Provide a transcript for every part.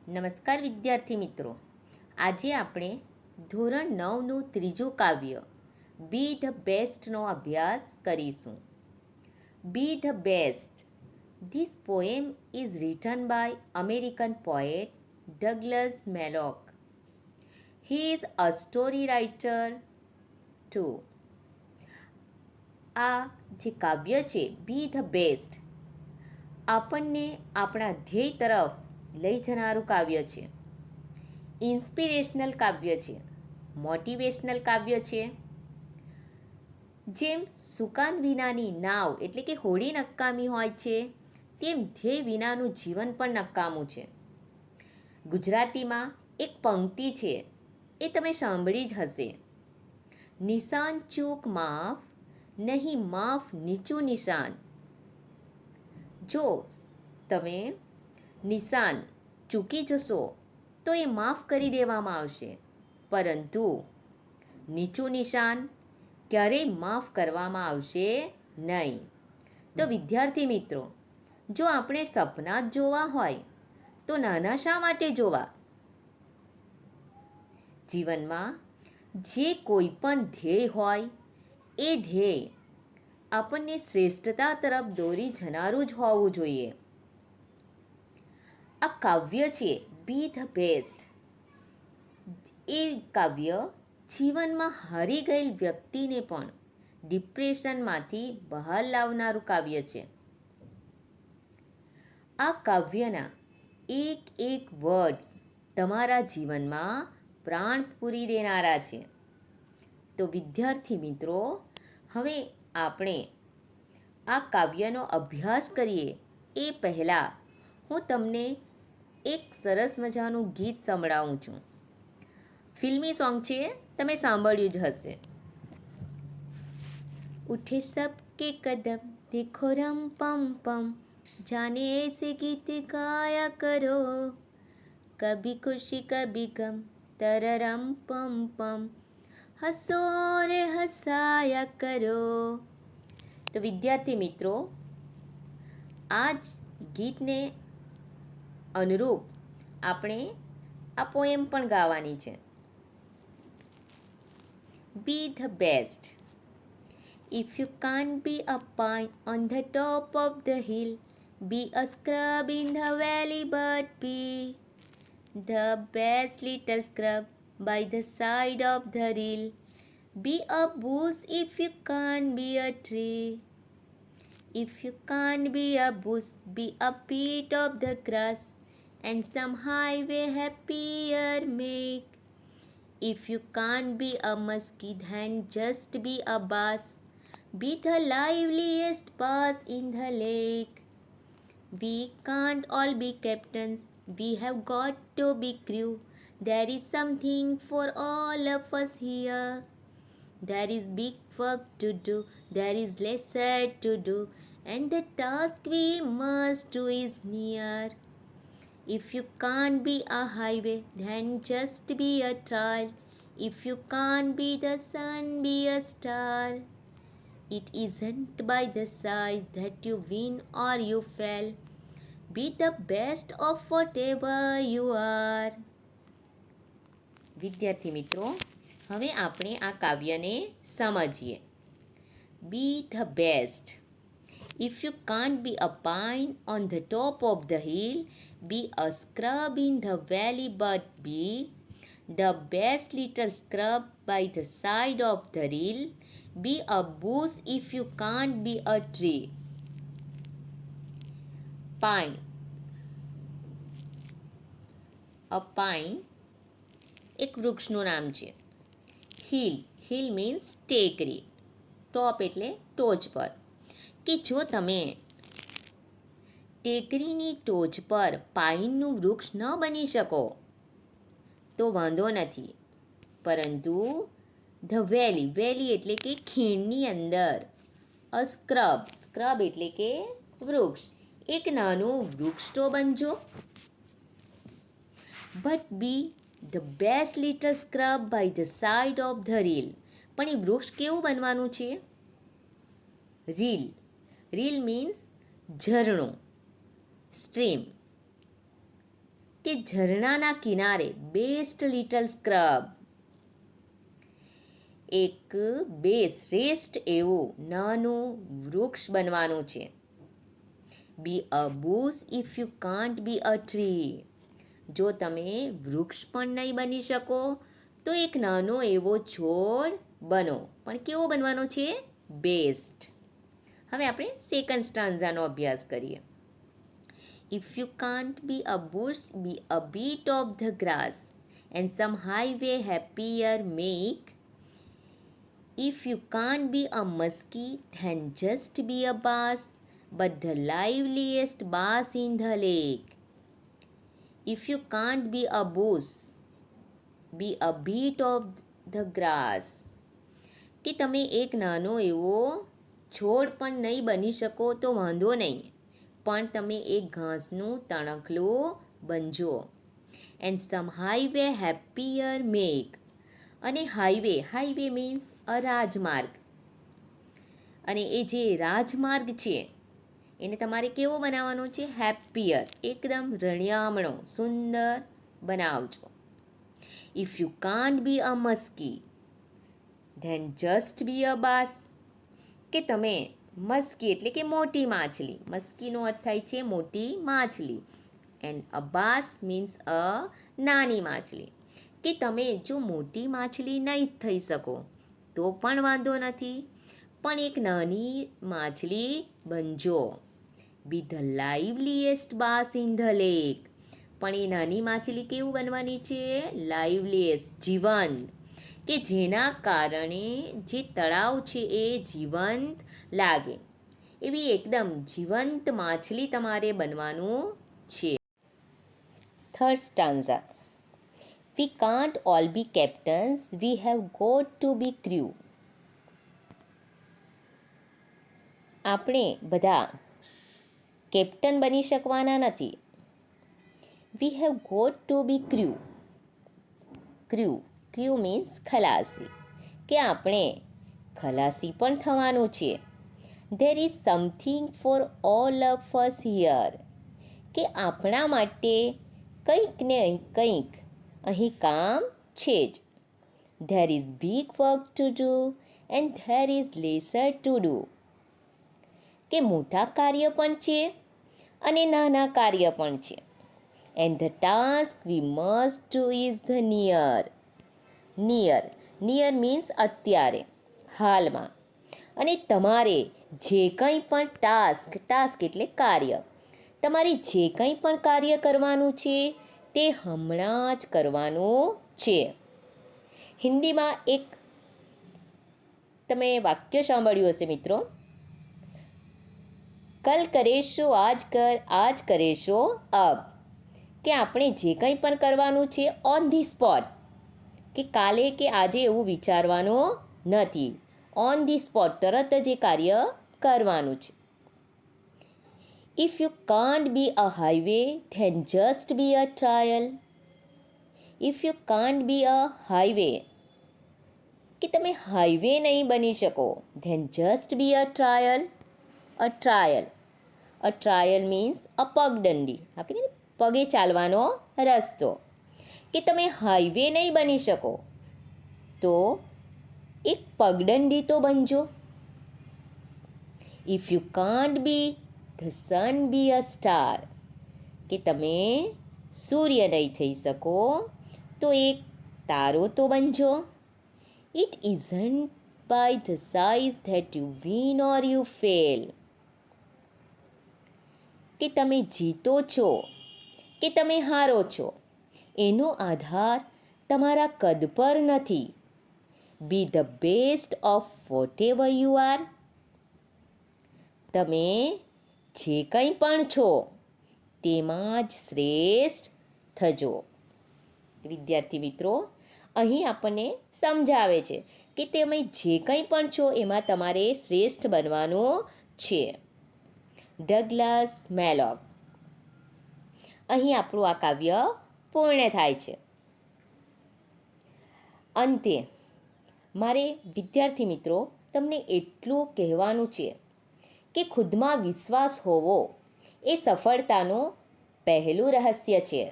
નમસ્કાર વિદ્યાર્થી મિત્રો. આજે આપણે ધોરણ 9નું ત્રીજું કાવ્ય બી ધ બેસ્ટનો અભ્યાસ કરીશું. Be the best. This poem is written by American poet Douglas Malloch. He is a story writer too. આ જે કાવ્ય છે બી ધ બેસ્ટ, આપણને આપણા ધ્યેય તરફ લઈ જનારું કાવ્ય છે. ઇન્સ્પિરેશનલ કાવ્ય છે, મોટિવેશનલ કાવ્ય છે. જેમ સુકાન વિનાની નાવ એટલે કે હોડી નકામી હોય છે, તેમ ધ્યેય વિનાનું જીવન પણ નકામું છે. ગુજરાતીમાં એક પંક્તિ છે, એ તમે સાંભળી જ હશે. નિશાન ચૂક માફ, નહીં માફ નીચું નિશાન. જો તમે નિશાન ચૂકી જશો તો એ માફ કરી દેવામાં આવશે, પરંતુ નીચું નિશાન ક્યારેય માફ કરવામાં આવશે નહીં. તો વિદ્યાર્થી મિત્રો, જો આપણે સપના જ જોવા હોય તો નાના શા માટે જોવા? જીવનમાં જે કોઈ પણ ધ્યેય હોય એ ધ્યેય આપણને શ્રેષ્ઠતા તરફ દોરી જનારું જ હોવું જોઈએ. આ કાવ્ય છે બી ધ બેસ્ટ. એ કાવ્ય જીવનમાં હારી ગયેલ વ્યક્તિને પણ ડિપ્રેશનમાંથી બહાર લાવનારું કાવ્ય છે. આ કાવ્યના એક એક વર્ડ્સ તમારા જીવનમાં પ્રાણ પૂરી દેનારા છે. તો વિદ્યાર્થી મિત્રો, હવે આપણે આ કાવ્યનો અભ્યાસ કરીએ એ પહેલાં હું તમને એક સરસ મજાનું ગીત સંભળાવું છું. ફિલ્મી સોંગ છે, તમે સાંભળ્યું જ હશે. ઉઠે સબકે કદમ દેખો રમ પમ પમ, જાને ऐसे गीत गाया करो, कभी खुशी कभी गम तररम पम पम, हंसो रे हंसाया करो. તો વિદ્યાર્થી મિત્રો, આ જ ગીતને અનુરૂપ આપણે આ પોએમ પણ ગાવાની છે. બી the best. If you can't be a pine on the top of the hill, be a scrub in the valley, but be the best little scrub by the side of the rill. Be a bush if you can't be a tree. If you can't be a bush, be a bit of the grass, and some highway happier make. If you can't be a muskie, then just be a bass. Be the liveliest bass in the lake. We can't all be captains, we have got to be crew. There is something for all of us here. There is big work to do, there is lesser to do, and the task we must do is near. If you can't be a highway, then just be a trail. If you can't be the sun, be a star. It isn't by the size that you win or you fail. Be the best of whatever you are. વિદ્યાર્થી મિત્રો, હવે આપણે આ કાવ્યને સમજીએ. બી the best. If you can't be a pine on the top of the hill, be a scrub in the valley, but be the best little scrub by the side of the rill. Be a bush if you can't be a tree. Pine. A pine એક વૃક્ષનું નામ છે. Hill. Hill means ટેકરી. ટોપ એટલે ટોચ પર. કે જો તમે ટેકરીની ટોચ પર પાઇનનું વૃક્ષ ન બની શકો તો વાંધો નથી, પરંતુ ધ વેલી. વેલી એટલે કે ખીણની અંદર. અ સ્ક્રબ. સ્ક્રબ એટલે કે વૃક્ષ. એક નાનું વૃક્ષ તો બનજો. But be the best little scrub by the side of the rill. પણ એ વૃક્ષ કેવું બનવાનું છે? રીલ. રીલ મીન્સ ઝરણું, સ્ટ્રીમ. કે કે ઝરણાના કિનારે બેસ્ટ લિટલ સ્ક્રબ, એક બે શ્રેષ્ઠ એવું નાનું વૃક્ષ બનવાનું છે. Be a bush if you can't be a tree. જો તમે વૃક્ષ પણ નહીં બની શકો તો એક નાનો એવો છોડ બનો. પણ કેવો બનવાનો છે? બેસ્ટ. હવે આપણે સેકન્ડ સ્ટાન્ઝાનો અભ્યાસ કરીએ. If you can't be a bush, be a bit of the grass, and some highway happier make. If you can't be a muskie, then just be a bass, but the liveliest bass in the lake. If you can't be a bush, be a bit of the grass. કે તમે એક નાનો એવો છોડ પણ નહીં બની શકો તો વાંધો નહીં, પણ તમે એક ઘાસનું તણખલું બનજો. And some highway happier make. અને હાઈવે મીન્સ અ રાજમાર્ગ. અને એ જે રાજમાર્ગ છે એને તમારે કેવો બનાવવાનો છે? હેપીયર, એકદમ રળિયામણો, સુંદર બનાવજો. If you can't be a muskie, then just be a bass. કે તમે મસ્કી એટલે કે મોટી માછલી, મસ્કીનો અર્થ થાય છે મોટી માછલી, and a bass means uh નાની માછલી. કે તમે જો મોટી માછલી નહીં થઈ શકો તો પણ વાંધો નથી, પણ એક નાની માછલી બનજો. Be the liveliest bass in the lake. પણ એ નાની માછલી કેવું બનવાની છે? લાઇવલીએસ્ટ, જીવંત. કે જેના કારણે જે તળાવ છે એ જીવંત લાગે એવી એકદમ જીવંત માછલી તમારે બનવાનું છે. Third stanza. We can't all be captains, we have got to be crew. આપણે બધા કેપ્ટન બની શકવાના નથી. We have got to be crew. Crew means ખલાસી. કે આપણે ખલાસી પણ થવાનું છે. There is something for all of us here. કે આપણા માટે કંઈક ને કંઈક અહીં કામ છે જ. There is big work to do and there is lesser to do. કે મોટા કાર્ય પણ છે અને નાના કાર્ય પણ છે. And the task we must do is the near. Near means અત્યારે, હાલમાં. અને તમારે જે કંઈ પણ ટાસ્ક એટલે કાર્ય, તમારે જે કંઈ પણ કાર્ય કરવાનું છે તે હમણાં જ કરવાનું છે. હિન્દીમાં એક તમે વાક્ય સાંભળ્યું હશે મિત્રો, કલ કરેશો આજ કર, આજ કરેશો અબ. કે આપણે જે કંઈ પણ કરવાનું છે ઓન ધી સ્પોટ, કે કાલે કે આજે એવું વિચારવાનું નથી. ઓન ધી સ્પોટ, તરત જ એ કાર્ય કરવાનું છે. If you can't be a highway then just be a trail. If you can't be a highway, કે તમે હાઈવે નહીં બની શકો, then just be a trail. A trail means a પગદંડી, આપણે પગે ચાલવાનો રસ્તો. કે તમે હાઈવે નહીં બની શકો તો એક પગદંડી તો બનજો. If you can't be the sun be a star. કે તમે સૂર્ય નહીં થઈ શકો તો એક તારો તો બનજો. It isn't by the size that you win or you fail. કે તમે જીતો છો કે તમે હારો છો એનો આધાર તમારા કદ પર નથી. બી the best of what ever you are. તમે જે કંઈ પણ છો તેમાં જ શ્રેષ્ઠ થજો. વિદ્યાર્થી મિત્રો, અહીં આપણને સમજાવે છે કે તમે જે કંઈ પણ છો એમાં તમારે શ્રેષ્ઠ બનવાનું છે. ડગલસ મેલોક. અહીં આપણું આ કાવ્ય પૂર્ણ થાય છે. અંતે મારે વિદ્યાર્થી મિત્રો તમને એટલું કહેવાનું છે કે ખુદમાં વિશ્વાસ હોવો એ સફળતાનું પહેલું રહસ્ય છે.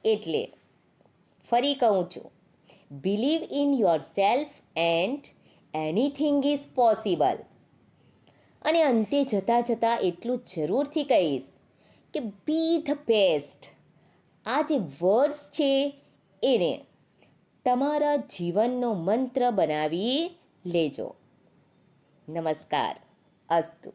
એટલે ફરી કહું છું, believe in your self and anything is possible. અને અંતે જતાં જતાં એટલું જરૂરથી કહીશ કે બી ધ બેસ્ટ. આ જે વર્ડ્સ છે એને તમારા જીવનનો મંત્ર બનાવી લેજો. નમસ્કાર. અસ્તુ.